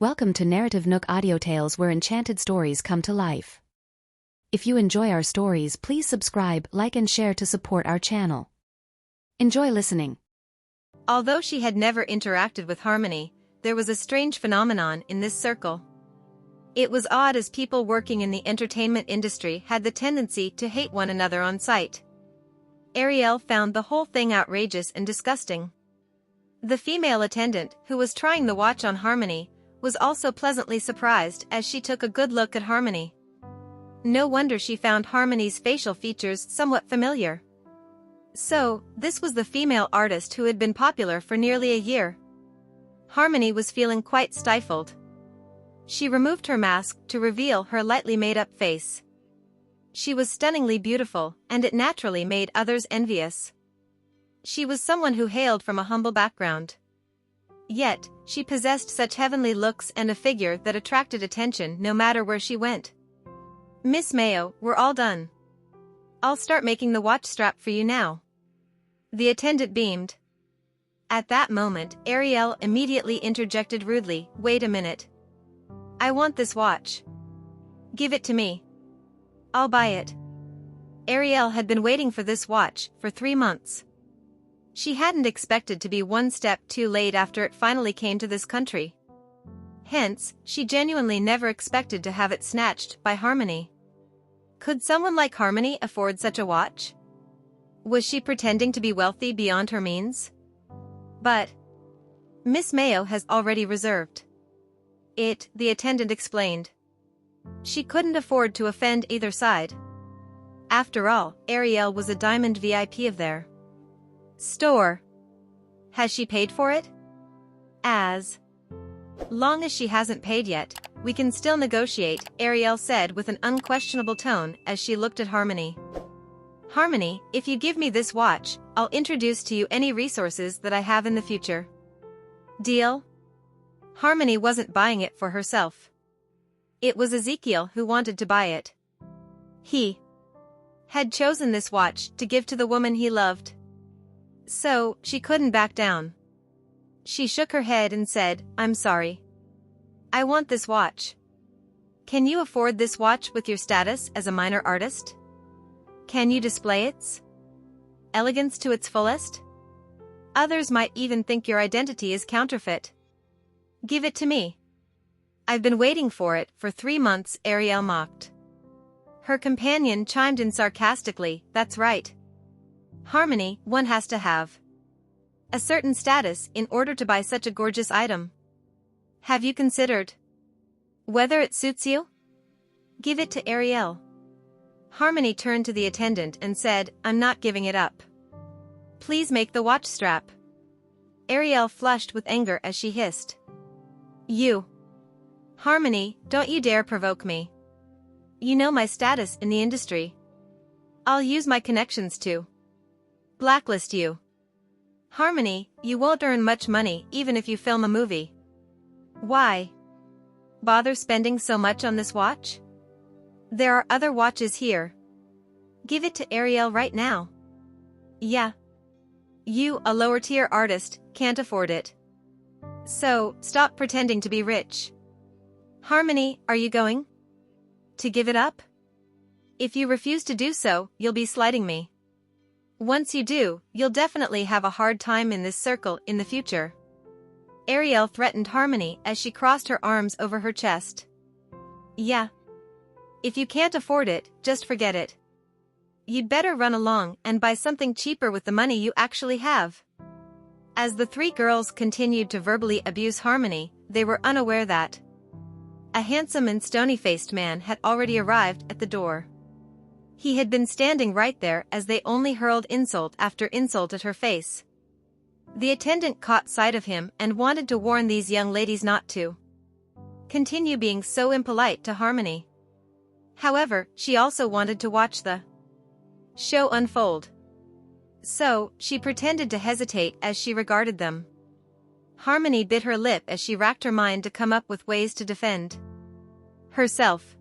Welcome to NarrativeNook audio tales where enchanted stories come to life. If you enjoy our stories, please subscribe, like and share to support our channel. Enjoy listening. Although she had never interacted with Harmony, there was a strange phenomenon in this circle. It was odd, as people working in the entertainment industry had the tendency to hate one another on sight. Ariel found the whole thing outrageous and disgusting. The female attendant, who was trying the watch on Harmony, was also pleasantly surprised as she took a good look at Harmony. No wonder she found Harmony's facial features somewhat familiar. So, this was the female artist who had been popular for nearly a year. Harmony was feeling quite stifled. She removed her mask to reveal her lightly made-up face. She was stunningly beautiful, and it naturally made others envious. She was someone who hailed from a humble background. Yet, she possessed such heavenly looks and a figure that attracted attention no matter where she went. "Miss Mayo, we're all done. I'll start making the watch strap for you now." The attendant beamed. At that moment, Ariel immediately interjected rudely, "Wait a minute. I want this watch. Give it to me. I'll buy it." Ariel had been waiting for this watch for 3 months. She hadn't expected to be one step too late after it finally came to this country. Hence, she genuinely never expected to have it snatched by Harmony. Could someone like Harmony afford such a watch? Was she pretending to be wealthy beyond her means? But Miss Mayo has already reserved it, the attendant explained. She couldn't afford to offend either side. After all, Ariel was a diamond VIP of their store. Has she paid for it? As long as she hasn't paid yet, we can still negotiate, Ariel said with an unquestionable tone as she looked at Harmony. "Harmony, if you give me this watch, I'll introduce to you any resources that I have in the future. Deal?" Harmony wasn't buying it for herself. It was Ezekiel who wanted to buy it. He had chosen this watch to give to the woman he loved. So, she couldn't back down. She shook her head and said, "I'm sorry. I want this watch. Can you afford this watch with your status as a minor artist? Can you display its elegance to its fullest? Others might even think your identity is counterfeit. Give it to me. I've been waiting for it for 3 months," Ariel mocked. Her companion chimed in sarcastically, "That's right. Harmony, one has to have a certain status in order to buy such a gorgeous item. Have you considered whether it suits you? Give it to Ariel." Harmony turned to the attendant and said, "I'm not giving it up. Please make the watch strap." Ariel flushed with anger as she hissed, "You, Harmony, don't you dare provoke me. You know my status in the industry. I'll use my connections to blacklist you. Harmony, you won't earn much money even if you film a movie. Why bother spending so much on this watch? There are other watches here. Give it to Ariel right now." "Yeah. You, a lower-tier artist, can't afford it. So, stop pretending to be rich. Harmony, are you going to give it up? If you refuse to do so, you'll be slighting me. Once you do, you'll definitely have a hard time in this circle in the future." Ariel threatened Harmony as she crossed her arms over her chest. "Yeah. If you can't afford it, just forget it. You'd better run along and buy something cheaper with the money you actually have." As the 3 girls continued to verbally abuse Harmony, they were unaware that a handsome and stony-faced man had already arrived at the door. He had been standing right there as they only hurled insult after insult at her face. The attendant caught sight of him and wanted to warn these young ladies not to continue being so impolite to Harmony. However, she also wanted to watch the show unfold. So, she pretended to hesitate as she regarded them. Harmony bit her lip as she racked her mind to come up with ways to defend herself.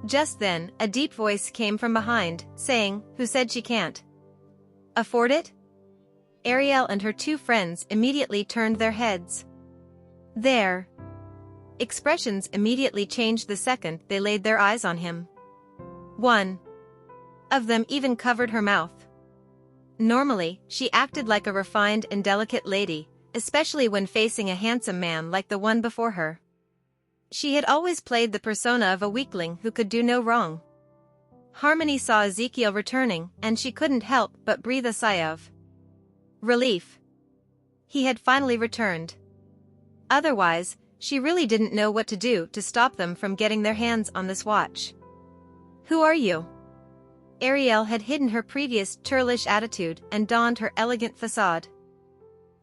Just then, a deep voice came from behind, saying, "Who said she can't afford it?" Ariel and her 2 friends immediately turned their heads. There Expressions immediately changed the second they laid their eyes on him. One of them even covered her mouth. Normally, she acted like a refined and delicate lady, especially when facing a handsome man like the one before her. She had always played the persona of a weakling who could do no wrong. Harmony saw Ezekiel returning, and she couldn't help but breathe a sigh of relief. He had finally returned. Otherwise, she really didn't know what to do to stop them from getting their hands on this watch. "Who are you?" Ariel had hidden her previous churlish attitude and donned her elegant facade.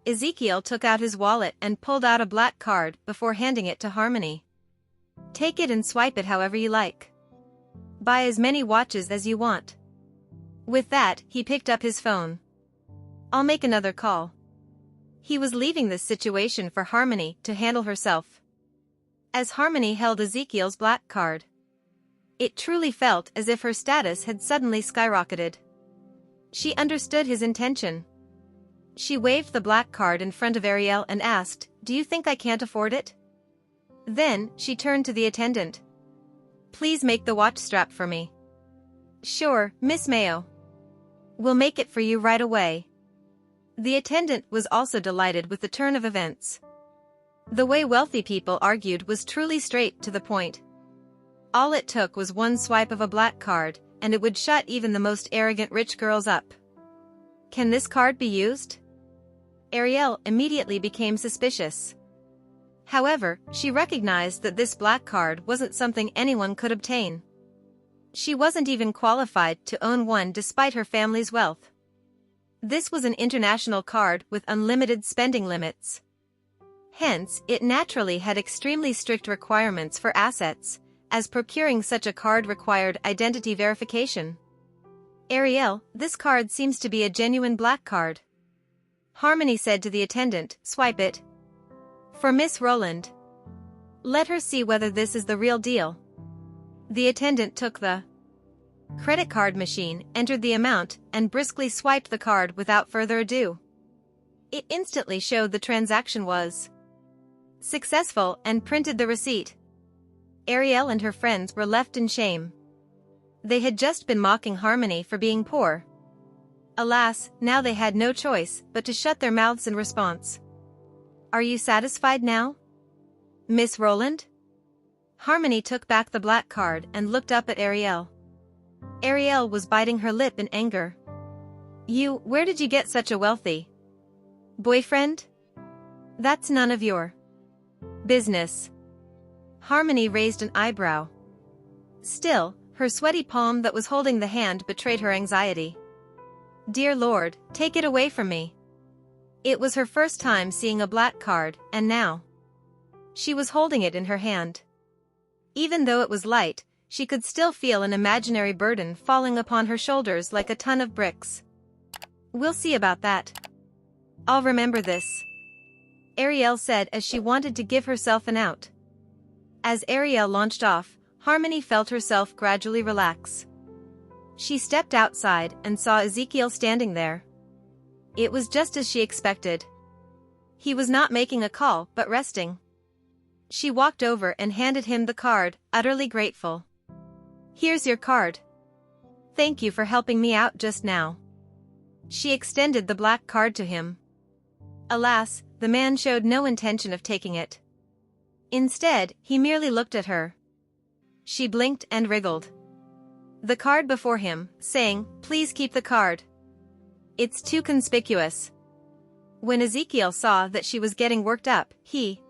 Ezekiel took out his wallet and pulled out a black card before handing it to Harmony. "Take it and swipe it however you like. Buy as many watches as you want." With that, he picked up his phone. "I'll make another call." He was leaving this situation for Harmony to handle herself. As Harmony held Ezekiel's black card, it truly felt as if her status had suddenly skyrocketed. She understood his intention. She waved the black card in front of Ariel and asked, "Do you think I can't afford it?" Then, she turned to the attendant. "Please make the watch strap for me." "Sure, Miss Mayo. We'll make it for you right away." The attendant was also delighted with the turn of events. The way wealthy people argued was truly straight to the point. All it took was one swipe of a black card, and it would shut even the most arrogant rich girls up. "Can this card be used?" Ariel immediately became suspicious. However, she recognized that this black card wasn't something anyone could obtain. She wasn't even qualified to own one despite her family's wealth. This was an international card with unlimited spending limits. Hence, it naturally had extremely strict requirements for assets, as procuring such a card required identity verification. "Ariel, this card seems to be a genuine black card." Harmony said to the attendant, "Swipe it. For Miss Rowland. Let her see whether this is the real deal." The attendant took the credit card machine, entered the amount, and briskly swiped the card without further ado. It instantly showed the transaction was successful and printed the receipt. Ariel and her friends were left in shame. They had just been mocking Harmony for being poor. Alas, now they had no choice but to shut their mouths in response. "Are you satisfied now, Miss Rowland?" Harmony took back the black card and looked up at Ariel. Ariel was biting her lip in anger. Where did you get such a wealthy boyfriend? That's none of your business." Harmony raised an eyebrow. Still, her sweaty palm that was holding the hand betrayed her anxiety. "Dear Lord, take it away from me." It was her first time seeing a black card, and now she was holding it in her hand. Even though it was light, she could still feel an imaginary burden falling upon her shoulders like a ton of bricks. "We'll see about that. I'll remember this," Ariel said as she wanted to give herself an out. As Ariel launched off, Harmony felt herself gradually relax. She stepped outside and saw Ezekiel standing there. It was just as she expected. He was not making a call but resting. She walked over and handed him the card, utterly grateful. "Here's your card. Thank you for helping me out just now." She extended the black card to him. Alas, the man showed no intention of taking it. Instead, he merely looked at her. She blinked and wriggled the card before him, saying, "Please keep the card. It's too conspicuous." When Ezekiel saw that she was getting worked up, he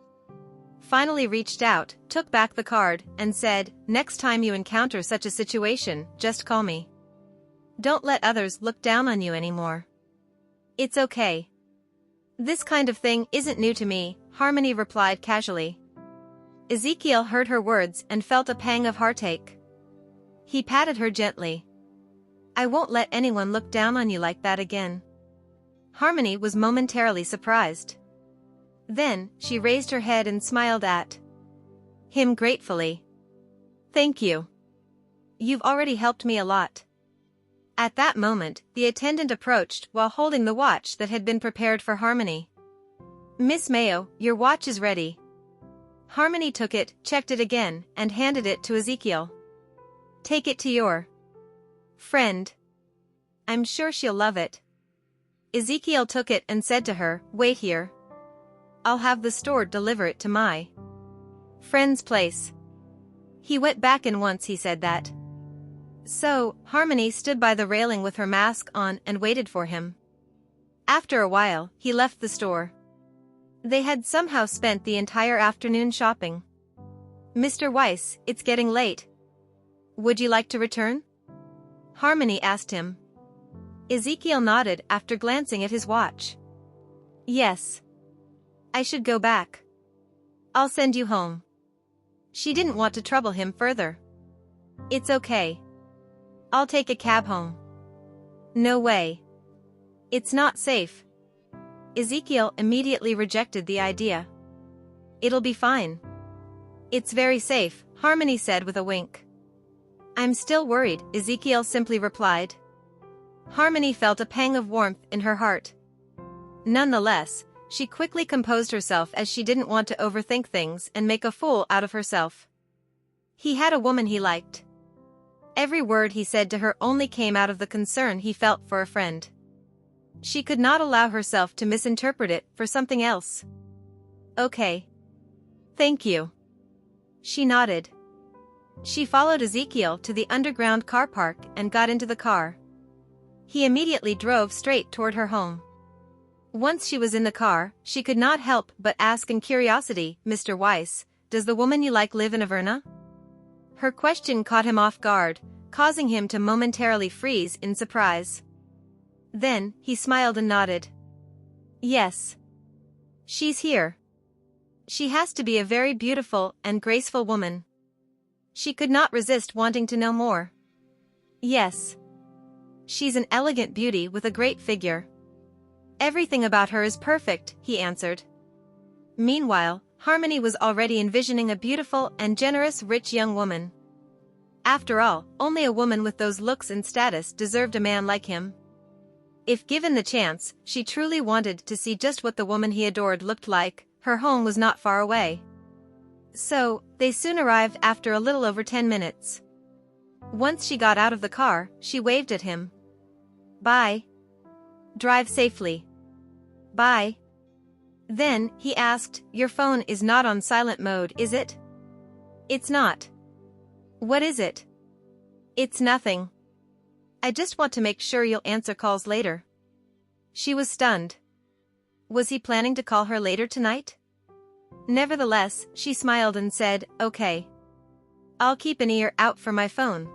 finally reached out, took back the card, and said, "Next time you encounter such a situation, just call me. Don't let others look down on you anymore. It's okay." "This kind of thing isn't new to me," Harmony replied casually. Ezekiel heard her words and felt a pang of heartache. He patted her gently. "I won't let anyone look down on you like that again." Harmony was momentarily surprised. Then, she raised her head and smiled at him gratefully. "Thank you. You've already helped me a lot." At that moment, the attendant approached while holding the watch that had been prepared for Harmony. "Miss Mayo, your watch is ready." Harmony took it, checked it again, and handed it to Ezekiel. "Take it to your friend. I'm sure she'll love it." Ezekiel took it and said to her, "Wait here. I'll have the store deliver it to my friend's place." He went back in once he said that. So, Harmony stood by the railing with her mask on and waited for him. After a while, he left the store. They had somehow spent the entire afternoon shopping. "Mr. Weiss, it's getting late. Would you like to return?" Harmony asked him. Ezekiel nodded after glancing at his watch. "Yes. I should go back. I'll send you home." She didn't want to trouble him further. "It's okay. I'll take a cab home." "No way. It's not safe." Ezekiel immediately rejected the idea. "It'll be fine. It's very safe," Harmony said with a wink. "I'm still worried," Ezekiel simply replied. Harmony felt a pang of warmth in her heart. Nonetheless, she quickly composed herself as she didn't want to overthink things and make a fool out of herself. He had a woman he liked. Every word he said to her only came out of the concern he felt for a friend. She could not allow herself to misinterpret it for something else. "Okay. Thank you." She nodded. She followed Ezekiel to the underground car park and got into the car. He immediately drove straight toward her home. Once she was in the car, she could not help but ask in curiosity, "Mr. Weiss, does the woman you like live in Averna?" Her question caught him off guard, causing him to momentarily freeze in surprise. Then, he smiled and nodded. "Yes. She's here. She has to be a very beautiful and graceful woman." She could not resist wanting to know more. "Yes. She's an elegant beauty with a great figure. Everything about her is perfect," he answered. Meanwhile, Harmony was already envisioning a beautiful and generous rich young woman. After all, only a woman with those looks and status deserved a man like him. If given the chance, she truly wanted to see just what the woman he adored looked like. Her home was not far away. So, they soon arrived after a little over 10 minutes. Once she got out of the car, she waved at him. "Bye. Drive safely." "Bye." Then, he asked, "Your phone is not on silent mode, is it?" "It's not." "What is it?" "It's nothing. I just want to make sure you'll answer calls later." She was stunned. Was he planning to call her later tonight? Nevertheless, she smiled and said, "Okay. I'll keep an ear out for my phone.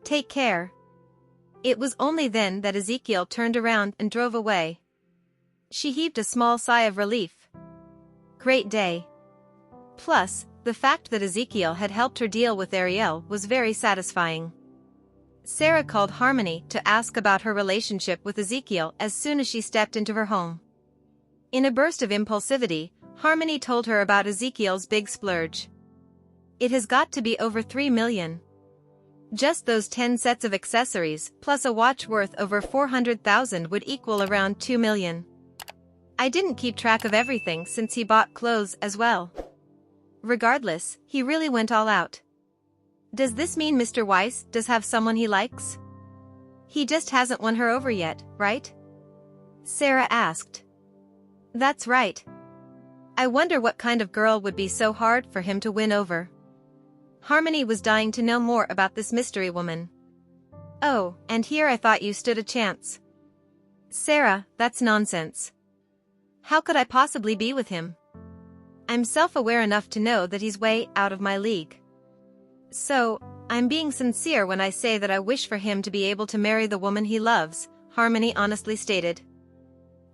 Take care." It was only then that Ezekiel turned around and drove away. She heaved a small sigh of relief. Great day. Plus, the fact that Ezekiel had helped her deal with Ariel was very satisfying. Sarah called Harmony to ask about her relationship with Ezekiel as soon as she stepped into her home. In a burst of impulsivity, Harmony told her about Ezekiel's big splurge. "It has got to be over 3 million. Just those 10 sets of accessories, plus a watch worth over 400,000 would equal around 2 million. I didn't keep track of everything since he bought clothes as well. Regardless, he really went all out. Does this mean Mr. Weiss does have someone he likes? He just hasn't won her over yet, right?" Sarah asked. "That's right. I wonder what kind of girl would be so hard for him to win over." Harmony was dying to know more about this mystery woman. "Oh, and here I thought you stood a chance." "Sarah, that's nonsense. How could I possibly be with him? I'm self-aware enough to know that he's way out of my league. So, I'm being sincere when I say that I wish for him to be able to marry the woman he loves," Harmony honestly stated.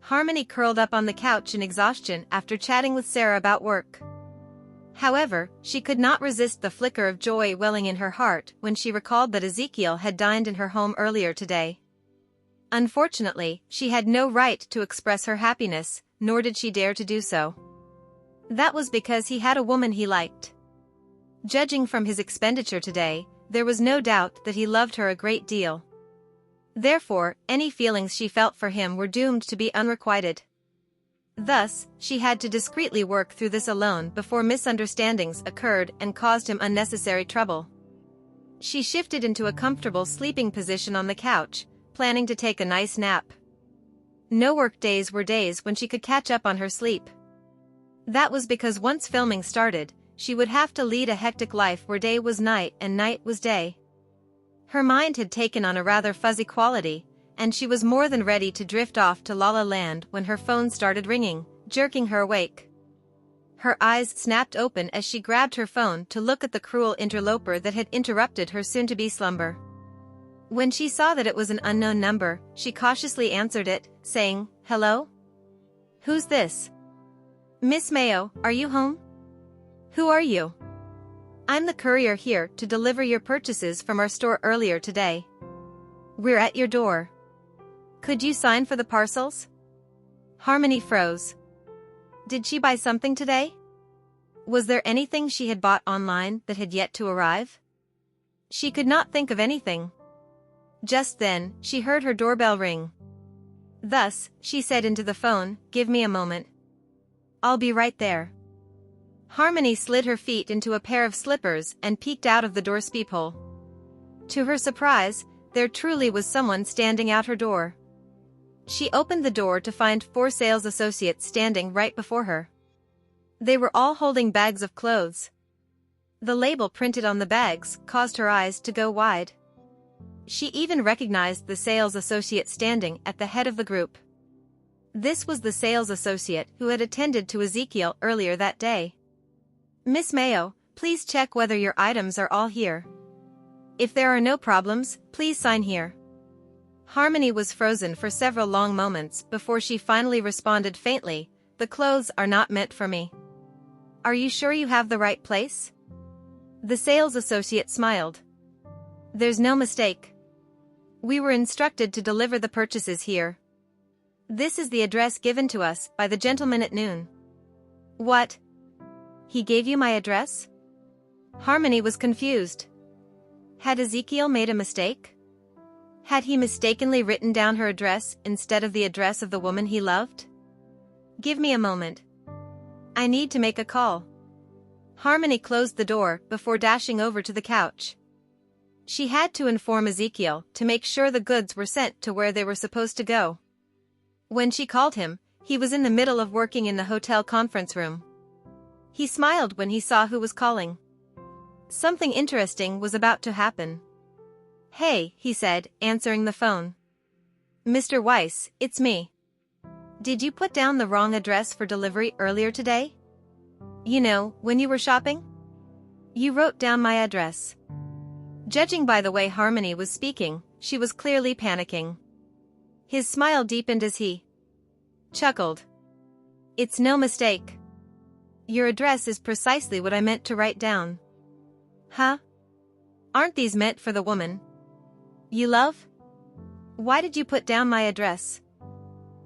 Harmony curled up on the couch in exhaustion after chatting with Sarah about work. However, she could not resist the flicker of joy welling in her heart when she recalled that Ezekiel had dined in her home earlier today. Unfortunately, she had no right to express her happiness, nor did she dare to do so. That was because he had a woman he liked. Judging from his expenditure today, there was no doubt that he loved her a great deal. Therefore, any feelings she felt for him were doomed to be unrequited. Thus, she had to discreetly work through this alone before misunderstandings occurred and caused him unnecessary trouble. She shifted into a comfortable sleeping position on the couch, planning to take a nice nap. No work days were days when she could catch up on her sleep. That was because once filming started, she would have to lead a hectic life where day was night and night was day. Her mind had taken on a rather fuzzy quality, and she was more than ready to drift off to La La Land when her phone started ringing, jerking her awake. Her eyes snapped open as she grabbed her phone to look at the cruel interloper that had interrupted her soon-to-be slumber. When she saw that it was an unknown number, she cautiously answered it, saying, "Hello? Who's this?" "Miss Mayo, are you home?" "Who are you?" "I'm the courier here to deliver your purchases from our store earlier today. We're at your door. Could you sign for the parcels?" Harmony froze. Did she buy something today? Was there anything she had bought online that had yet to arrive? She could not think of anything. Just then, she heard her doorbell ring. Thus, she said into the phone, "Give me a moment. I'll be right there." Harmony slid her feet into a pair of slippers and peeked out of the door's peephole. To her surprise, there truly was someone standing out her door. She opened the door to find 4 sales associates standing right before her. They were all holding bags of clothes. The label printed on the bags caused her eyes to go wide. She even recognized the sales associate standing at the head of the group. This was the sales associate who had attended to Ezekiel earlier that day. "Miss Mayo, please check whether your items are all here. If there are no problems, please sign here." Harmony was frozen for several long moments before she finally responded faintly, "The clothes are not meant for me." "Are you sure you have the right place?" The sales associate smiled. "There's no mistake. We were instructed to deliver the purchases here. This is the address given to us by the gentleman at noon." "What? He gave you my address?" Harmony was confused. Had Ezekiel made a mistake? Had he mistakenly written down her address instead of the address of the woman he loved? "Give me a moment. I need to make a call." Harmony closed the door before dashing over to the couch. She had to inform Ezekiel to make sure the goods were sent to where they were supposed to go. When she called him, he was in the middle of working in the hotel conference room. He smiled when he saw who was calling. Something interesting was about to happen. "Hey," he said, answering the phone. "Mr. Weiss, it's me. Did you put down the wrong address for delivery earlier today? You know, when you were shopping? You wrote down my address." Judging by the way Harmony was speaking, she was clearly panicking. His smile deepened as he chuckled. "It's no mistake. Your address is precisely what I meant to write down." "Huh? Aren't these meant for the woman you love? Why did you put down my address?"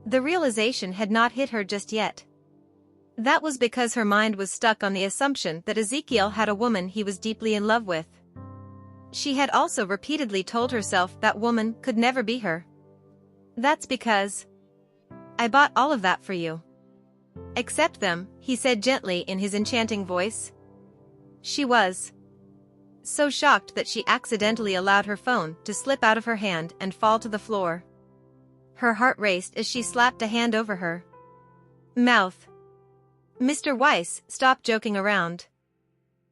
The realization had not hit her just yet. That was because her mind was stuck on the assumption that Ezekiel had a woman he was deeply in love with. She had also repeatedly told herself that woman could never be her. "That's because I bought all of that for you. Accept them," he said gently in his enchanting voice. She was so shocked that she accidentally allowed her phone to slip out of her hand and fall to the floor. Her heart raced as she slapped a hand over her mouth. "Mr. Weiss, stop joking around.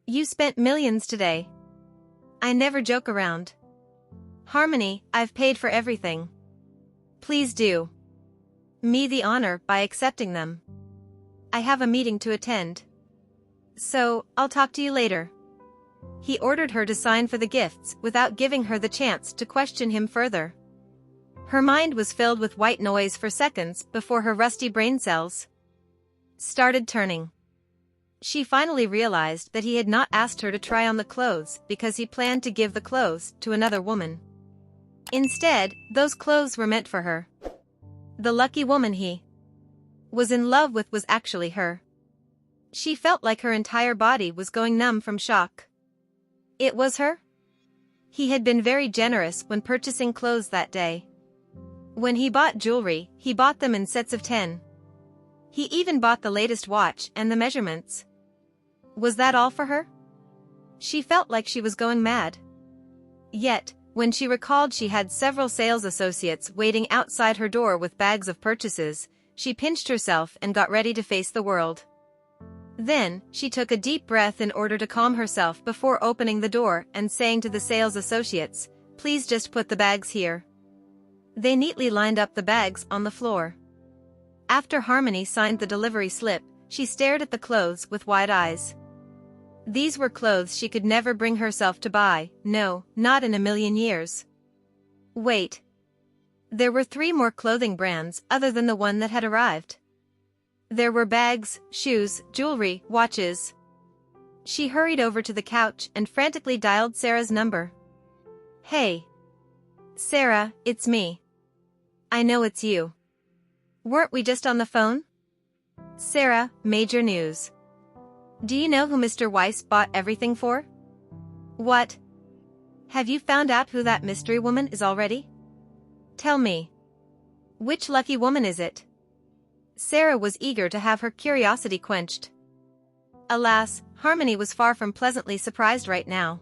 You spent millions today. I never joke around. Harmony, I've paid for everything. Please do me the honor by accepting them. I have a meeting to attend. So, I'll talk to you later." He ordered her to sign for the gifts without giving her the chance to question him further. Her mind was filled with white noise for seconds before her rusty brain cells started turning. She finally realized that he had not asked her to try on the clothes because he planned to give the clothes to another woman. Instead, those clothes were meant for her. The lucky woman he was in love with was actually her. She felt like her entire body was going numb from shock. It was her? He had been very generous when purchasing clothes that day. When he bought jewelry, he bought them in sets of 10. He even bought the latest watch and the measurements. Was that all for her? She felt like she was going mad. Yet, when she recalled she had several sales associates waiting outside her door with bags of purchases, she pinched herself and got ready to face the world. Then, she took a deep breath in order to calm herself before opening the door and saying to the sales associates, "Please just put the bags here." They neatly lined up the bags on the floor. After Harmony signed the delivery slip, she stared at the clothes with wide eyes. These were clothes she could never bring herself to buy, no, not in a million years. Wait. There were 3 more clothing brands other than the one that had arrived. There were bags, shoes, jewelry, watches. She hurried over to the couch and frantically dialed Sarah's number. "Hey. Sarah, it's me. I know it's you. Weren't we just on the phone?" "Sarah, major news. Do you know who Mr. Weiss bought everything for?" "What? Have you found out who that mystery woman is already? Tell me. Which lucky woman is it?" Sarah was eager to have her curiosity quenched. Alas, Harmony was far from pleasantly surprised right now.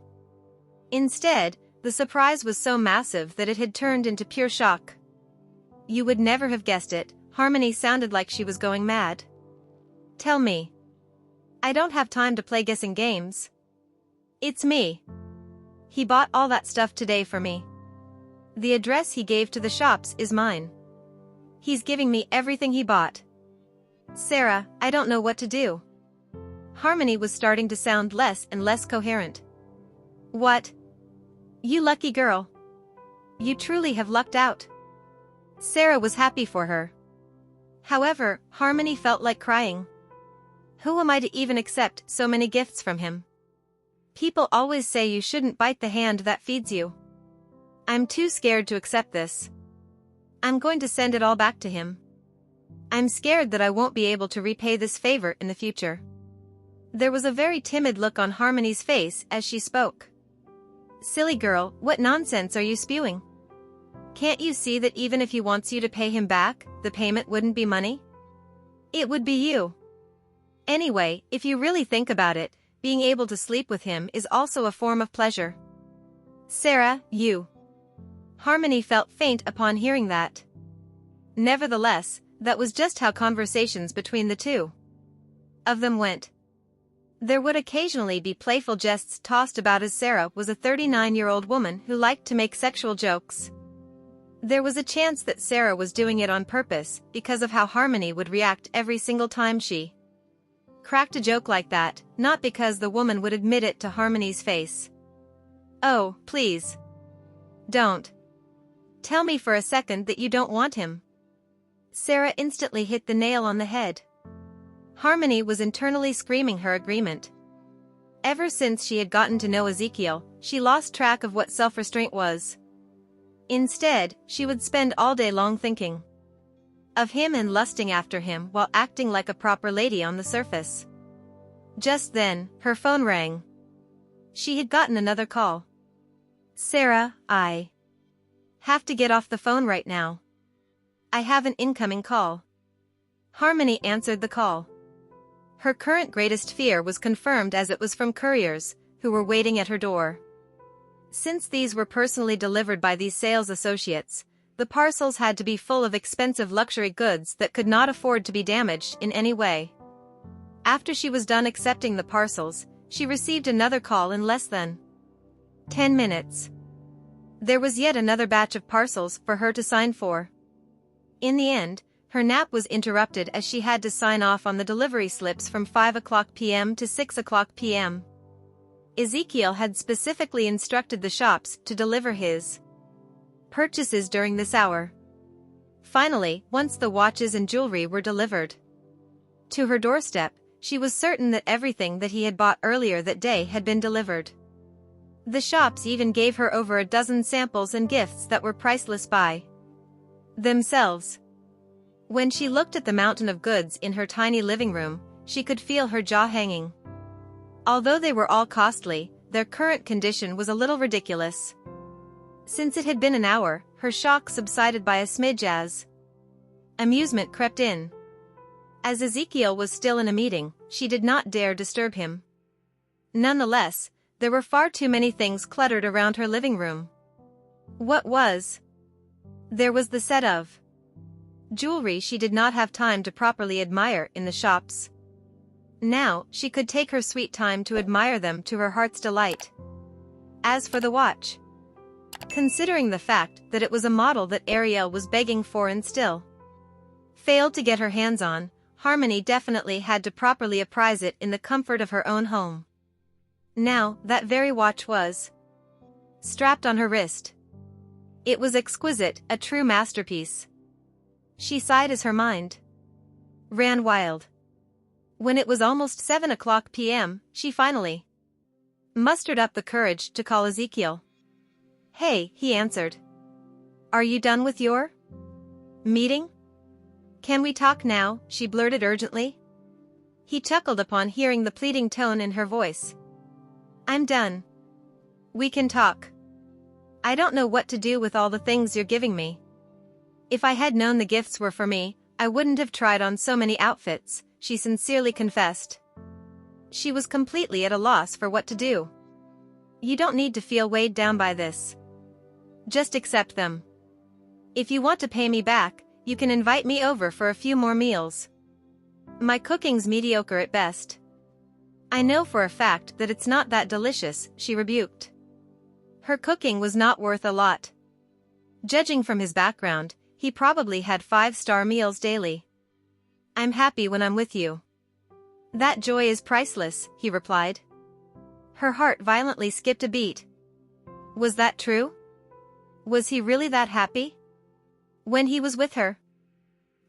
Instead, the surprise was so massive that it had turned into pure shock. You would never have guessed it, Harmony sounded like she was going mad. "Tell me. I don't have time to play guessing games. It's me. He bought all that stuff today for me. The address he gave to the shops is mine. He's giving me everything he bought. Sarah, I don't know what to do." Harmony was starting to sound less and less coherent. "What? You lucky girl. You truly have lucked out." Sarah was happy for her. However, Harmony felt like crying. Who am I to even accept so many gifts from him? People always say you shouldn't bite the hand that feeds you. I'm too scared to accept this. I'm going to send it all back to him. I'm scared that I won't be able to repay this favor in the future. There was a very timid look on Harmony's face as she spoke. "Silly girl, what nonsense are you spewing? Can't you see that even if he wants you to pay him back, the payment wouldn't be money? It would be you. Anyway, if you really think about it, being able to sleep with him is also a form of pleasure." "Sarah, you..." Harmony felt faint upon hearing that. Nevertheless, that was just how conversations between the two of them went. There would occasionally be playful jests tossed about as Sarah was a 39-year-old woman who liked to make sexual jokes. There was a chance that Sarah was doing it on purpose because of how Harmony would react every single time she cracked a joke like that, not because the woman would admit it to Harmony's face. "Oh, please. Don't. Tell me for a second that you don't want him." Sarah instantly hit the nail on the head. Harmony was internally screaming her agreement. Ever since she had gotten to know Ezekiel, she lost track of what self-restraint was. Instead, she would spend all day long thinking of him and lusting after him while acting like a proper lady on the surface. Just then, her phone rang. She had gotten another call. "Sarah, I have to get off the phone right now. I have an incoming call." Harmony answered the call. Her current greatest fear was confirmed as it was from couriers, who were waiting at her door. Since these were personally delivered by these sales associates, the parcels had to be full of expensive luxury goods that could not afford to be damaged in any way. After she was done accepting the parcels, she received another call in less than 10 minutes. There was yet another batch of parcels for her to sign for. In the end, her nap was interrupted as she had to sign off on the delivery slips from 5 p.m. to 6 p.m. Ezekiel had specifically instructed the shops to deliver his purchases during this hour. Finally, once the watches and jewelry were delivered to her doorstep, she was certain that everything that he had bought earlier that day had been delivered. The shops even gave her over a dozen samples and gifts that were priceless by themselves. When she looked at the mountain of goods in her tiny living room, she could feel her jaw hanging. Although they were all costly, their current condition was a little ridiculous. Since it had been an hour, her shock subsided by a smidge as amusement crept in. As Ezekiel was still in a meeting, she did not dare disturb him. Nonetheless, there were far too many things cluttered around her living room. What was? There was the set of jewelry she did not have time to properly admire in the shops. Now, she could take her sweet time to admire them to her heart's delight. As for the watch, considering the fact that it was a model that Ariel was begging for and still failed to get her hands on, Harmony definitely had to properly apprise it in the comfort of her own home. Now, that very watch was strapped on her wrist. It was exquisite, a true masterpiece. She sighed as her mind ran wild. When it was almost 7:00 p.m., she finally mustered up the courage to call Ezekiel. "Hey," he answered. "Are you done with your meeting? Can we talk now?" she blurted urgently. He chuckled upon hearing the pleading tone in her voice. "I'm done. We can talk. I don't know what to do with all the things you're giving me. If I had known the gifts were for me, I wouldn't have tried on so many outfits," she sincerely confessed. She was completely at a loss for what to do. "You don't need to feel weighed down by this. Just accept them. If you want to pay me back, you can invite me over for a few more meals. My cooking's mediocre at best." "I know for a fact that it's not that delicious," she rebuked. Her cooking was not worth a lot. Judging from his background, he probably had 5-star meals daily. "I'm happy when I'm with you. That joy is priceless," he replied. Her heart violently skipped a beat. Was that true? Was he really that happy when he was with her?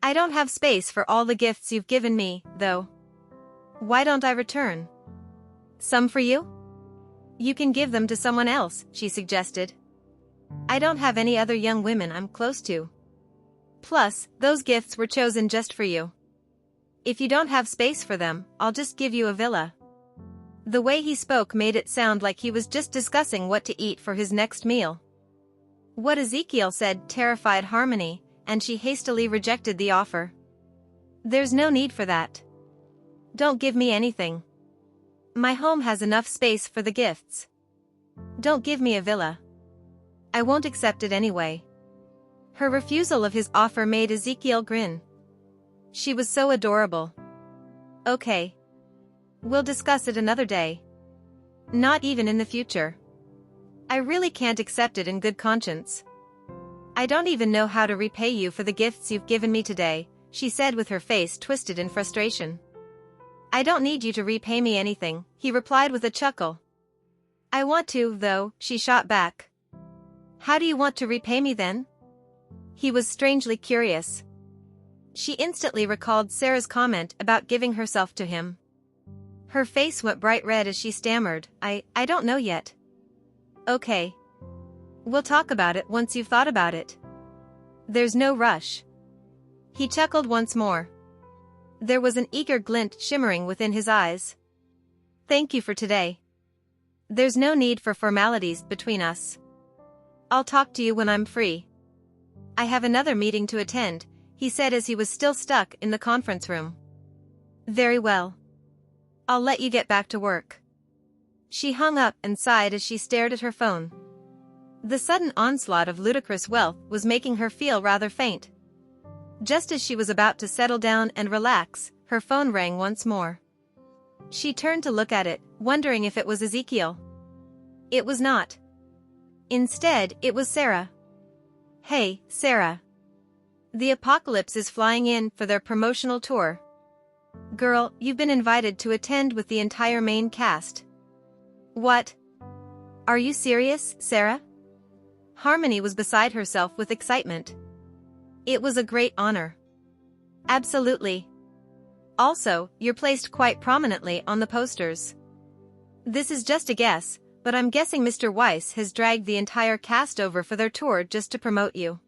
"I don't have space for all the gifts you've given me, though. Why don't I return some for you? You can give them to someone else," she suggested. "I don't have any other young women I'm close to. Plus, those gifts were chosen just for you. If you don't have space for them, I'll just give you a villa." The way he spoke made it sound like he was just discussing what to eat for his next meal. What Ezekiel said terrified Harmony, and she hastily rejected the offer. "There's no need for that. Don't give me anything. My home has enough space for the gifts. Don't give me a villa. I won't accept it anyway." Her refusal of his offer made Ezekiel grin. She was so adorable. "Okay. We'll discuss it another day. Not even in the future. I really can't accept it in good conscience. I don't even know how to repay you for the gifts you've given me today," she said with her face twisted in frustration. "I don't need you to repay me anything," he replied with a chuckle. "I want to, though," she shot back. "How do you want to repay me then?" He was strangely curious. She instantly recalled Sarah's comment about giving herself to him. Her face went bright red as she stammered, I don't know yet." "Okay. We'll talk about it once you've thought about it. There's no rush." He chuckled once more. There was an eager glint shimmering within his eyes. "Thank you for today. There's no need for formalities between us. I'll talk to you when I'm free. I have another meeting to attend," he said as he was still stuck in the conference room. "Very well. I'll let you get back to work." She hung up and sighed as she stared at her phone. The sudden onslaught of ludicrous wealth was making her feel rather faint. Just as she was about to settle down and relax, her phone rang once more. She turned to look at it, wondering if it was Ezekiel. It was not. Instead, it was Sarah. "Hey, Sarah. The Apocalypse is flying in for their promotional tour. Girl, you've been invited to attend with the entire main cast." "What? Are you serious, Sarah?" Harmony was beside herself with excitement. It was a great honor. "Absolutely. Also, you're placed quite prominently on the posters. This is just a guess, but I'm guessing Mr. Weiss has dragged the entire cast over for their tour just to promote you."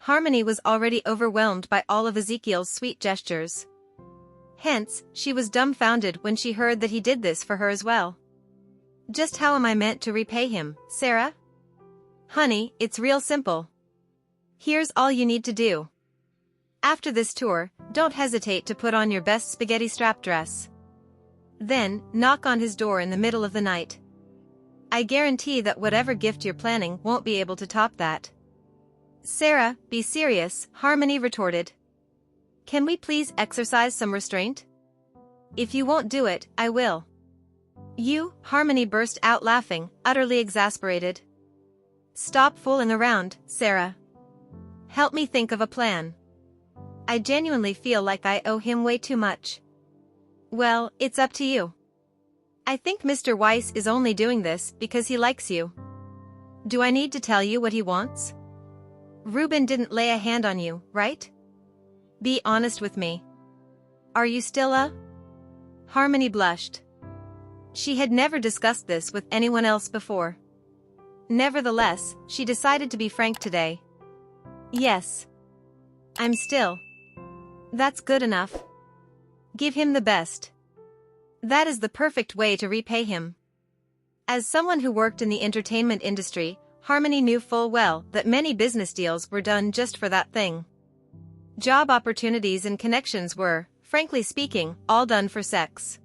Harmony was already overwhelmed by all of Ezekiel's sweet gestures. Hence, she was dumbfounded when she heard that he did this for her as well. "Just how am I meant to repay him, Sarah?" "Honey, it's real simple. Here's all you need to do. After this tour, don't hesitate to put on your best spaghetti strap dress. Then, knock on his door in the middle of the night. I guarantee that whatever gift you're planning won't be able to top that. Sarah, be serious, Harmony retorted. Can we please exercise some restraint? If you won't do it, I will. You, Harmony burst out laughing, utterly exasperated. Stop fooling around, Sarah. Help me think of a plan. I genuinely feel like I owe him way too much. Well, it's up to you. I think Mr. Weiss is only doing this because he likes you. Do I need to tell you what he wants? Ruben didn't lay a hand on you, right? Be honest with me. Are you still a? Harmony blushed. She had never discussed this with anyone else before. Nevertheless, she decided to be frank today. Yes. I'm still. That's good enough. Give him the best. That is the perfect way to repay him. As someone who worked in the entertainment industry, Harmony knew full well that many business deals were done just for that thing. Job opportunities and connections were, frankly speaking, all done for sex.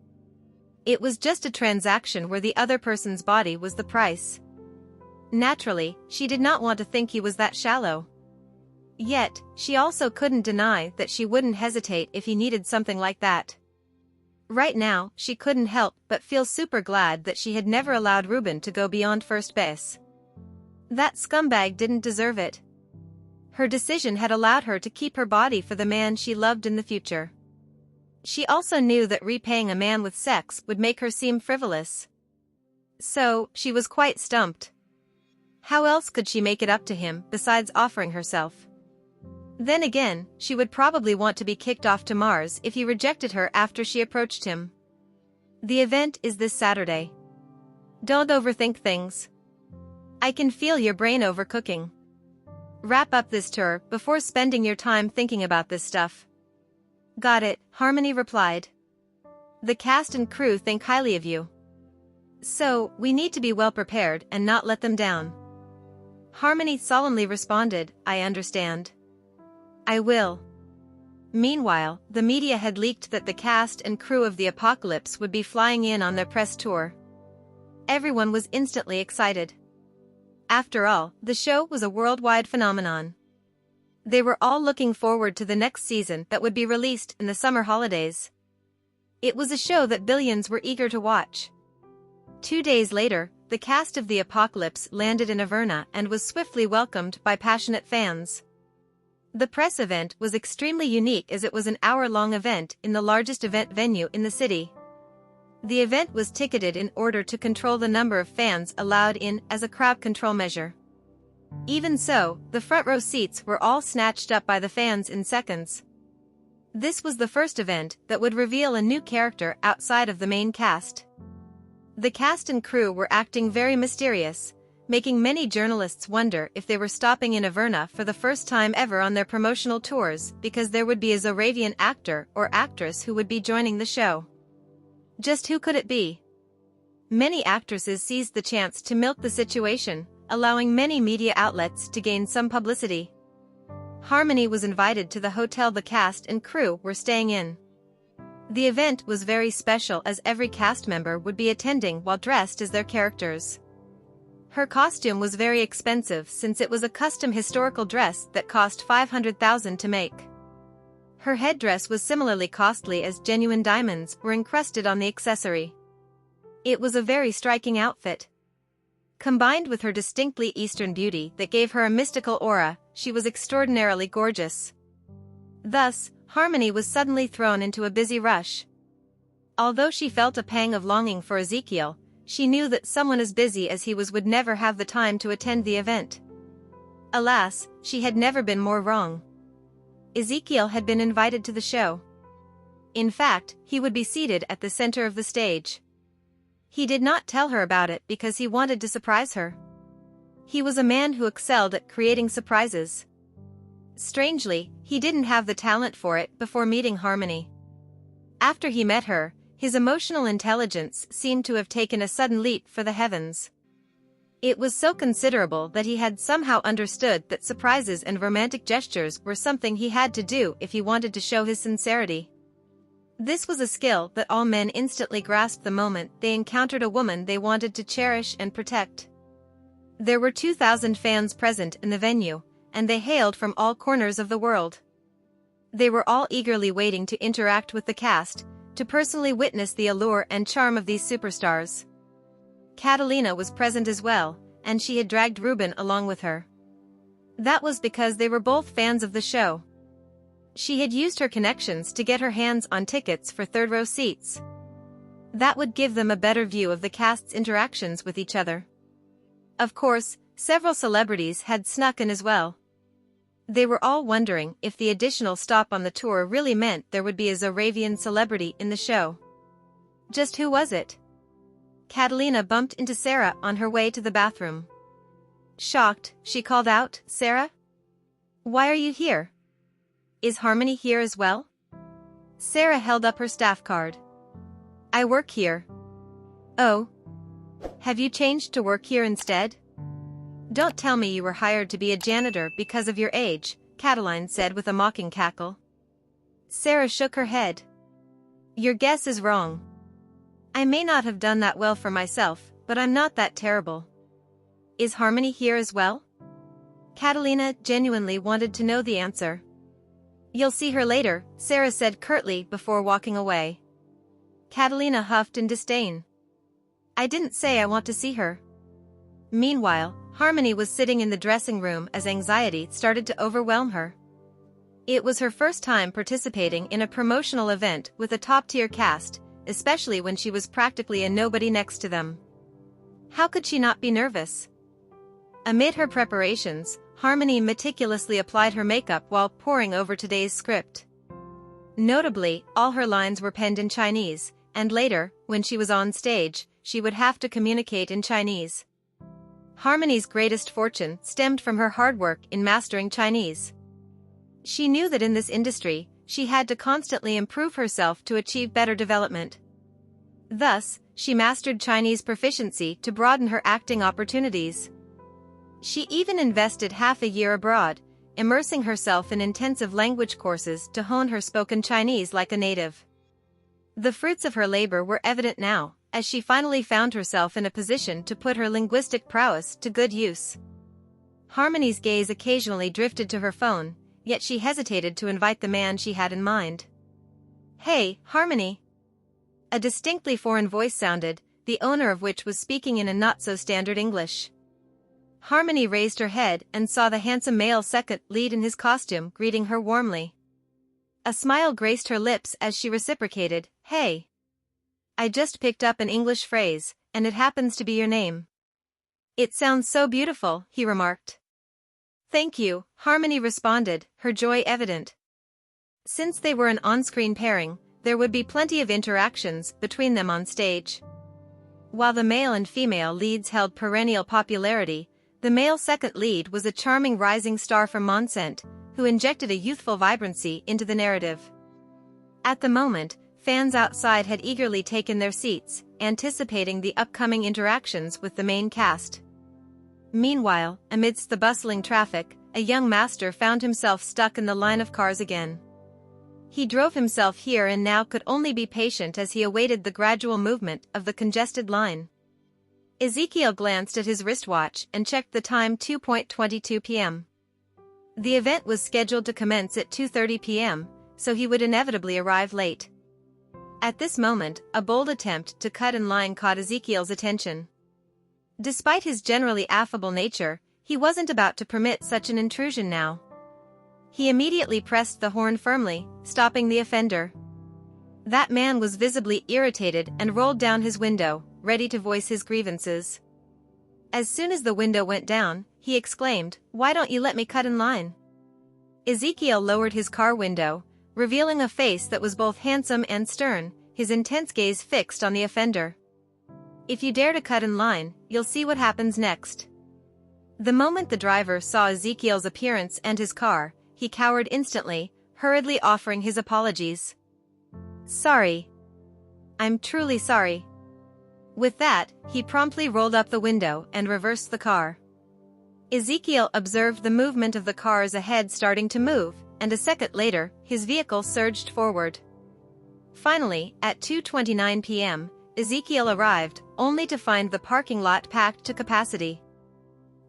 It was just a transaction where the other person's body was the price. Naturally, she did not want to think he was that shallow. Yet, she also couldn't deny that she wouldn't hesitate if he needed something like that. Right now, she couldn't help but feel super glad that she had never allowed Ruben to go beyond first base. That scumbag didn't deserve it. Her decision had allowed her to keep her body for the man she loved in the future. She also knew that repaying a man with sex would make her seem frivolous. So, she was quite stumped. How else could she make it up to him besides offering herself? Then again, she would probably want to be kicked off to Mars if he rejected her after she approached him. The event is this Saturday. Don't overthink things. I can feel your brain overcooking. Wrap up this tour before spending your time thinking about this stuff. Got it, Harmony replied. The cast and crew think highly of you. So, we need to be well prepared and not let them down. Harmony solemnly responded, I understand. I will. Meanwhile, the media had leaked that the cast and crew of The Apocalypse would be flying in on their press tour. Everyone was instantly excited. After all, the show was a worldwide phenomenon. They were all looking forward to the next season that would be released in the summer holidays. It was a show that billions were eager to watch. 2 days later, the cast of The Apocalypse landed in Averna and was swiftly welcomed by passionate fans. The press event was extremely unique as it was an hour-long event in the largest event venue in the city. The event was ticketed in order to control the number of fans allowed in as a crowd control measure. Even so, the front row seats were all snatched up by the fans in seconds. This was the first event that would reveal a new character outside of the main cast. The cast and crew were acting very mysterious, making many journalists wonder if they were stopping in Averna for the first time ever on their promotional tours because there would be a Zoravian actor or actress who would be joining the show. Just who could it be? Many actresses seized the chance to milk the situation, allowing many media outlets to gain some publicity. Harmony was invited to the hotel the cast and crew were staying in. The event was very special as every cast member would be attending while dressed as their characters. Her costume was very expensive since it was a custom historical dress that cost $500,000 to make. Her headdress was similarly costly as genuine diamonds were encrusted on the accessory. It was a very striking outfit. Combined with her distinctly Eastern beauty that gave her a mystical aura, she was extraordinarily gorgeous. Thus, Harmony was suddenly thrown into a busy rush. Although she felt a pang of longing for Ezekiel, she knew that someone as busy as he was would never have the time to attend the event. Alas, she had never been more wrong. Ezekiel had been invited to the show. In fact, he would be seated at the center of the stage. He did not tell her about it because he wanted to surprise her. He was a man who excelled at creating surprises. Strangely, he didn't have the talent for it before meeting Harmony. After he met her, his emotional intelligence seemed to have taken a sudden leap for the heavens. It was so considerable that he had somehow understood that surprises and romantic gestures were something he had to do if he wanted to show his sincerity. This was a skill that all men instantly grasped the moment they encountered a woman they wanted to cherish and protect. There were 2,000 fans present in the venue, and they hailed from all corners of the world. They were all eagerly waiting to interact with the cast, to personally witness the allure and charm of these superstars. Catalina was present as well, and she had dragged Ruben along with her. That was because they were both fans of the show. She had used her connections to get her hands on tickets for third-row seats. That would give them a better view of the cast's interactions with each other. Of course, several celebrities had snuck in as well. They were all wondering if the additional stop on the tour really meant there would be a Zoravian celebrity in the show. Just who was it? Catalina bumped into Sarah on her way to the bathroom. Shocked, she called out, "Sarah? Why are you here? Is Harmony here as well?" Sarah held up her staff card. "I work here." "Oh? Have you changed to work here instead?" "Don't tell me you were hired to be a janitor because of your age," Catalina said with a mocking cackle. Sarah shook her head. "Your guess is wrong. I may not have done that well for myself, but I'm not that terrible." "Is Harmony here as well?" Catalina genuinely wanted to know the answer. "You'll see her later," Sarah said curtly before walking away. Catalina huffed in disdain. "I didn't say I want to see her." Meanwhile, Harmony was sitting in the dressing room as anxiety started to overwhelm her. It was her first time participating in a promotional event with a top-tier cast, especially when she was practically a nobody next to them. How could she not be nervous? Amid her preparations, Harmony meticulously applied her makeup while poring over today's script. Notably, all her lines were penned in Chinese, and later, when she was on stage, she would have to communicate in Chinese. Harmony's greatest fortune stemmed from her hard work in mastering Chinese. She knew that in this industry, she had to constantly improve herself to achieve better development. Thus, she mastered Chinese proficiency to broaden her acting opportunities. She even invested half a year abroad, immersing herself in intensive language courses to hone her spoken Chinese like a native. The fruits of her labor were evident now, as she finally found herself in a position to put her linguistic prowess to good use. Harmony's gaze occasionally drifted to her phone, yet she hesitated to invite the man she had in mind. "Hey, Harmony!" A distinctly foreign voice sounded, the owner of which was speaking in a not-so-standard English. Harmony raised her head and saw the handsome male second lead in his costume greeting her warmly. A smile graced her lips as she reciprocated, "Hey! I just picked up an English phrase, and it happens to be your name." "It sounds so beautiful," he remarked. "Thank you," Harmony responded, her joy evident. Since they were an on-screen pairing, there would be plenty of interactions between them on stage. While the male and female leads held perennial popularity, the male second lead was a charming rising star from Monsent, who injected a youthful vibrancy into the narrative. At the moment, fans outside had eagerly taken their seats, anticipating the upcoming interactions with the main cast. Meanwhile, amidst the bustling traffic, a young master found himself stuck in the line of cars again. He drove himself here and now could only be patient as he awaited the gradual movement of the congested line. Ezekiel glanced at his wristwatch and checked the time: 2:22 p.m. The event was scheduled to commence at 2:30 p.m., so he would inevitably arrive late. At this moment, a bold attempt to cut in line caught Ezekiel's attention. Despite his generally affable nature, he wasn't about to permit such an intrusion now. He immediately pressed the horn firmly, stopping the offender. That man was visibly irritated and rolled down his window, ready to voice his grievances. As soon as the window went down, he exclaimed, "Why don't you let me cut in line?" Ezekiel lowered his car window, revealing a face that was both handsome and stern, his intense gaze fixed on the offender. "If you dare to cut in line, you'll see what happens next." The moment the driver saw Ezekiel's appearance and his car, he cowered instantly, hurriedly offering his apologies. "Sorry. I'm truly sorry." With that, he promptly rolled up the window and reversed the car. Ezekiel observed the movement of the cars ahead starting to move, and a second later, his vehicle surged forward. Finally, at 2:29 p.m., Ezekiel arrived, only to find the parking lot packed to capacity.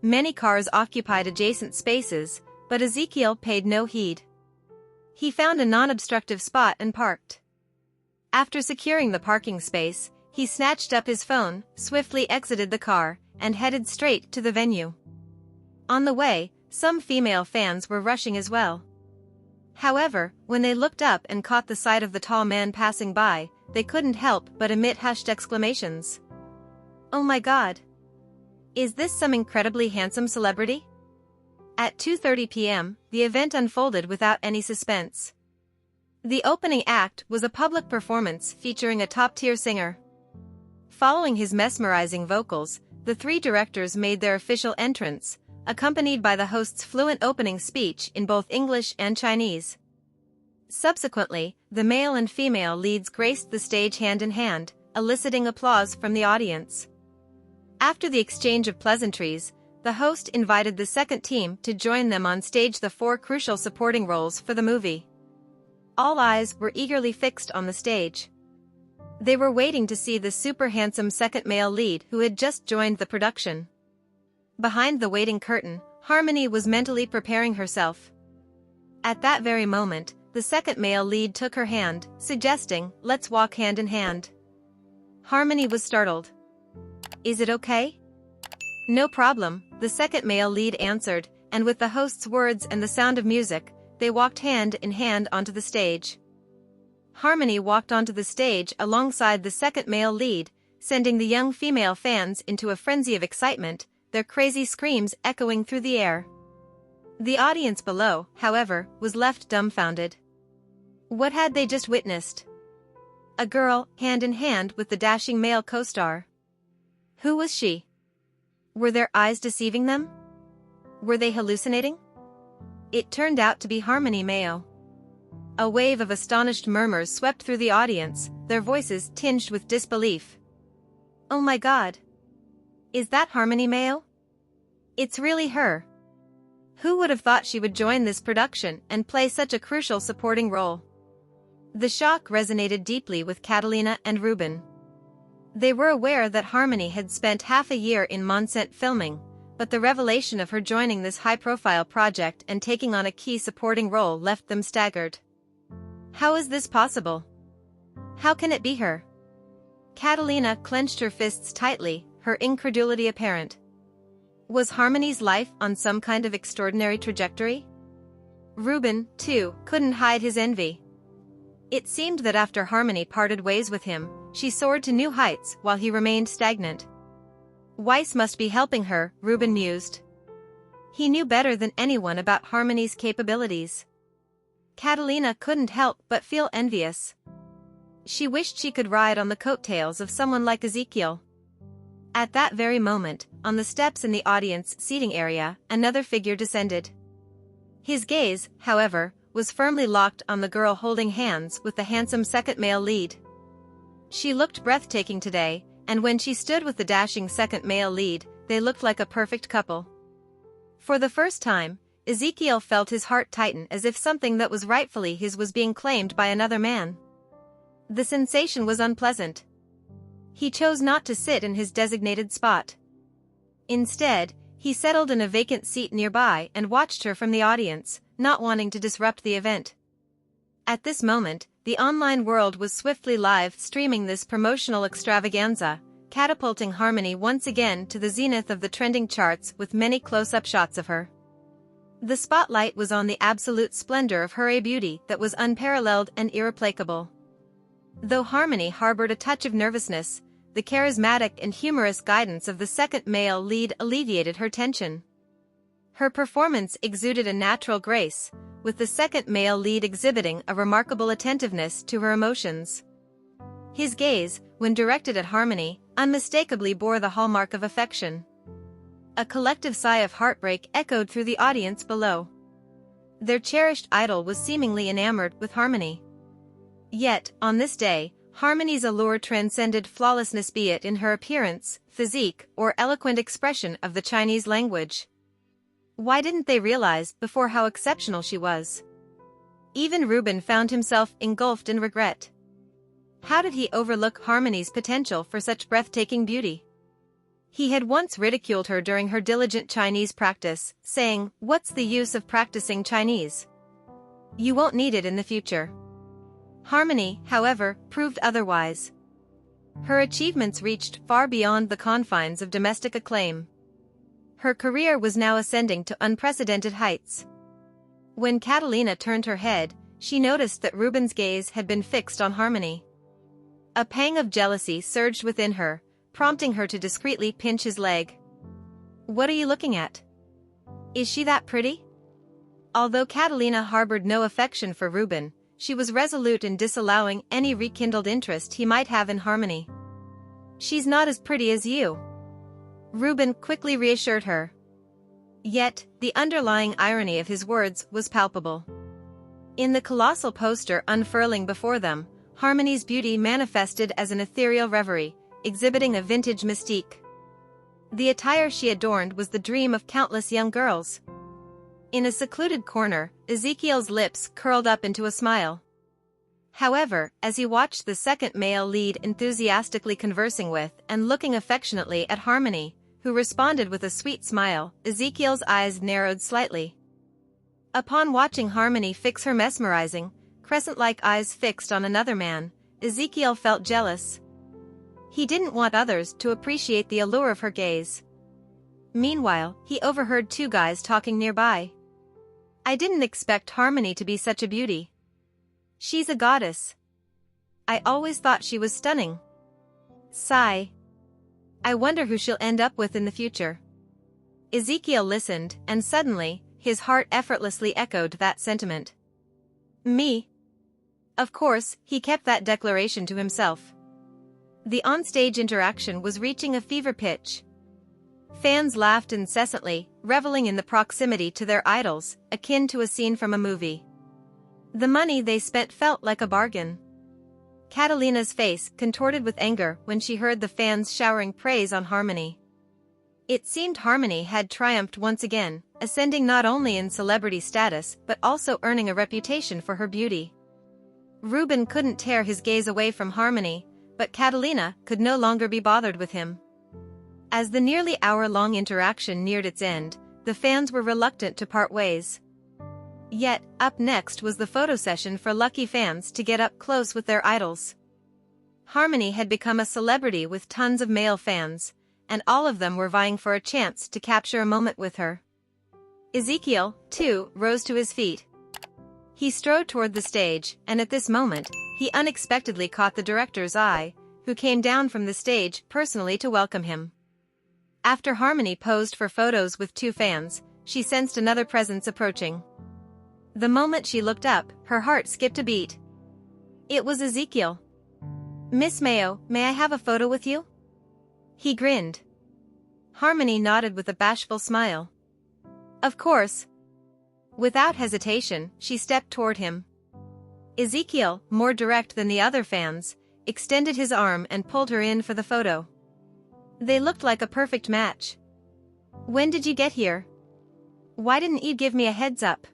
Many cars occupied adjacent spaces, but Ezekiel paid no heed. He found a non-obstructive spot and parked. After securing the parking space, he snatched up his phone, swiftly exited the car, and headed straight to the venue. On the way, some female fans were rushing as well. However, when they looked up and caught the sight of the tall man passing by, they couldn't help but emit hushed exclamations. "Oh my God! Is this some incredibly handsome celebrity?" At 2:30 p.m., the event unfolded without any suspense. The opening act was a public performance featuring a top-tier singer. Following his mesmerizing vocals, the three directors made their official entrance, accompanied by the host's fluent opening speech in both English and Chinese. Subsequently, the male and female leads graced the stage hand in hand, eliciting applause from the audience. After the exchange of pleasantries, the host invited the second team to join them on stage, the four crucial supporting roles for the movie. All eyes were eagerly fixed on the stage. They were waiting to see the super handsome second male lead who had just joined the production. Behind the waiting curtain, Harmony was mentally preparing herself. At that very moment, the second male lead took her hand, suggesting, "Let's walk hand in hand." Harmony was startled. "Is it okay?" "No problem," the second male lead answered, and with the host's words and the sound of music, they walked hand in hand onto the stage. Harmony walked onto the stage alongside the second male lead, sending the young female fans into a frenzy of excitement, their crazy screams echoing through the air. The audience below, however, was left dumbfounded. What had they just witnessed? A girl, hand in hand with the dashing male co-star. Who was she? Were their eyes deceiving them? Were they hallucinating? It turned out to be Harmony Mayo. A wave of astonished murmurs swept through the audience, their voices tinged with disbelief. "Oh my God! Is that Harmony Mayo? It's really her. Who would have thought she would join this production and play such a crucial supporting role?" The shock resonated deeply with Catalina and Ruben. They were aware that Harmony had spent half a year in Monset filming, but the revelation of her joining this high-profile project and taking on a key supporting role left them staggered. How is this possible? How can it be her? Catalina clenched her fists tightly, her incredulity apparent. Was Harmony's life on some kind of extraordinary trajectory? Ruben, too, couldn't hide his envy. It seemed that after Harmony parted ways with him, she soared to new heights while he remained stagnant. Weiss must be helping her, Ruben mused. He knew better than anyone about Harmony's capabilities. Catalina couldn't help but feel envious. She wished she could ride on the coattails of someone like Ezekiel. At that very moment, on the steps in the audience seating area, another figure descended. His gaze, however, was firmly locked on the girl holding hands with the handsome second male lead. She looked breathtaking today, and when she stood with the dashing second male lead, they looked like a perfect couple. For the first time, Ezekiel felt his heart tighten as if something that was rightfully his was being claimed by another man. The sensation was unpleasant. He chose not to sit in his designated spot. Instead, he settled in a vacant seat nearby and watched her from the audience, not wanting to disrupt the event. At this moment, the online world was swiftly live streaming this promotional extravaganza, catapulting Harmony once again to the zenith of the trending charts with many close-up shots of her. The spotlight was on the absolute splendor of her beauty that was unparalleled and irreplaceable. Though Harmony harbored a touch of nervousness, the charismatic and humorous guidance of the second male lead alleviated her tension. Her performance exuded a natural grace, with the second male lead exhibiting a remarkable attentiveness to her emotions. His gaze, when directed at Harmony, unmistakably bore the hallmark of affection. A collective sigh of heartbreak echoed through the audience below. Their cherished idol was seemingly enamored with Harmony. Yet, on this day, Harmony's allure transcended flawlessness, be it in her appearance, physique, or eloquent expression of the Chinese language. Why didn't they realize before how exceptional she was? Even Ruben found himself engulfed in regret. How did he overlook Harmony's potential for such breathtaking beauty? He had once ridiculed her during her diligent Chinese practice, saying, "What's the use of practicing Chinese? You won't need it in the future." Harmony, however, proved otherwise. Her achievements reached far beyond the confines of domestic acclaim. Her career was now ascending to unprecedented heights. When Catalina turned her head, she noticed that Ruben's gaze had been fixed on Harmony. A pang of jealousy surged within her, prompting her to discreetly pinch his leg. "What are you looking at? Is she that pretty?" Although Catalina harbored no affection for Ruben, she was resolute in disallowing any rekindled interest he might have in Harmony. "She's not as pretty as you," Ruben quickly reassured her. Yet, the underlying irony of his words was palpable. In the colossal poster unfurling before them, Harmony's beauty manifested as an ethereal reverie, exhibiting a vintage mystique. The attire she adorned was the dream of countless young girls. In a secluded corner, Ezekiel's lips curled up into a smile. However, as he watched the second male lead enthusiastically conversing with and looking affectionately at Harmony, who responded with a sweet smile, Ezekiel's eyes narrowed slightly. Upon watching Harmony fix her mesmerizing, crescent-like eyes fixed on another man, Ezekiel felt jealous. He didn't want others to appreciate the allure of her gaze. Meanwhile, he overheard two guys talking nearby. "I didn't expect Harmony to be such a beauty. She's a goddess. I always thought she was stunning. Sigh. I wonder who she'll end up with in the future." Ezekiel listened, and suddenly, his heart effortlessly echoed that sentiment. "Me?" Of course, he kept that declaration to himself. The onstage interaction was reaching a fever pitch. Fans laughed incessantly, reveling in the proximity to their idols, akin to a scene from a movie. The money they spent felt like a bargain. Catalina's face contorted with anger when she heard the fans showering praise on Harmony. It seemed Harmony had triumphed once again, ascending not only in celebrity status but also earning a reputation for her beauty. Ruben couldn't tear his gaze away from Harmony, but Catalina could no longer be bothered with him. As the nearly hour-long interaction neared its end, the fans were reluctant to part ways. Yet, up next was the photo session for lucky fans to get up close with their idols. Harmony had become a celebrity with tons of male fans, and all of them were vying for a chance to capture a moment with her. Ezekiel, too, rose to his feet. He strode toward the stage, and at this moment, he unexpectedly caught the director's eye, who came down from the stage personally to welcome him. After Harmony posed for photos with two fans, she sensed another presence approaching. The moment she looked up, her heart skipped a beat. It was Ezekiel. "Miss Mayo, may I have a photo with you?" He grinned. Harmony nodded with a bashful smile. "Of course." Without hesitation, she stepped toward him. Ezekiel, more direct than the other fans, extended his arm and pulled her in for the photo. They looked like a perfect match. "When did you get here? Why didn't you give me a heads up?"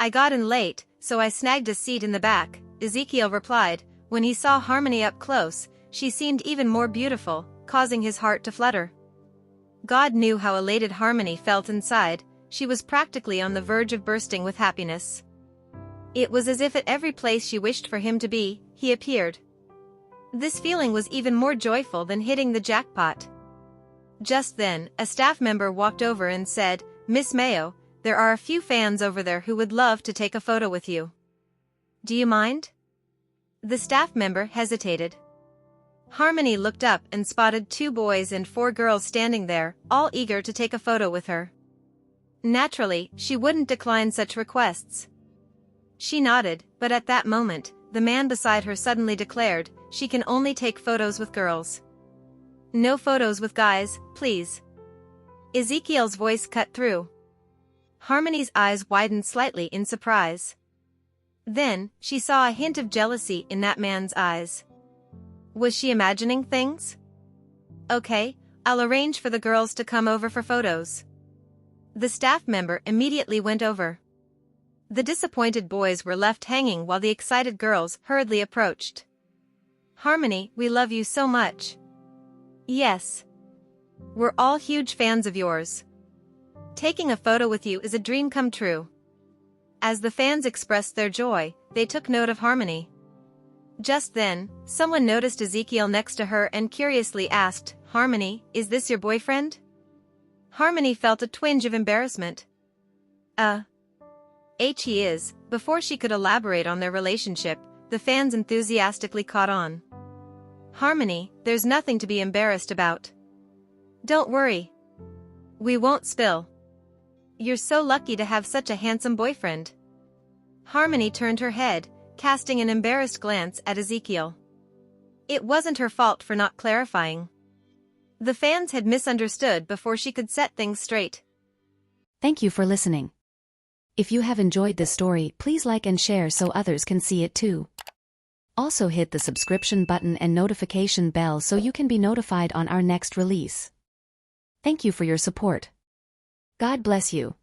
"I got in late, so I snagged a seat in the back," Ezekiel replied. When he saw Harmony up close, she seemed even more beautiful, causing his heart to flutter. God knew how elated Harmony felt inside. She was practically on the verge of bursting with happiness. It was as if at every place she wished for him to be, he appeared. This feeling was even more joyful than hitting the jackpot. Just then, a staff member walked over and said, "Miss Mayo, there are a few fans over there who would love to take a photo with you. Do you mind?" The staff member hesitated. Harmony looked up and spotted 2 boys and 4 girls standing there, all eager to take a photo with her. Naturally, she wouldn't decline such requests. She nodded, but at that moment, the man beside her suddenly declared, "She can only take photos with girls. No photos with guys, please." Ezekiel's voice cut through. Harmony's eyes widened slightly in surprise. Then, she saw a hint of jealousy in that man's eyes. Was she imagining things? Okay, I'll arrange for the girls to come over for photos. The staff member immediately went over. The disappointed boys were left hanging while the excited girls hurriedly approached. Harmony, we love you so much. Yes. We're all huge fans of yours. Taking a photo with you is a dream come true. As the fans expressed their joy, they took note of Harmony. Just then, someone noticed Ezekiel next to her and curiously asked, Harmony, is this your boyfriend? Harmony felt a twinge of embarrassment. He is. Before she could elaborate on their relationship, the fans enthusiastically caught on. Harmony, there's nothing to be embarrassed about. Don't worry. We won't spill. You're so lucky to have such a handsome boyfriend. Harmony turned her head, casting an embarrassed glance at Ezekiel. It wasn't her fault for not clarifying. The fans had misunderstood before she could set things straight. Thank you for listening. If you have enjoyed this story, please like and share so others can see it too. Also hit the subscription button and notification bell so you can be notified on our next release. Thank you for your support. God bless you.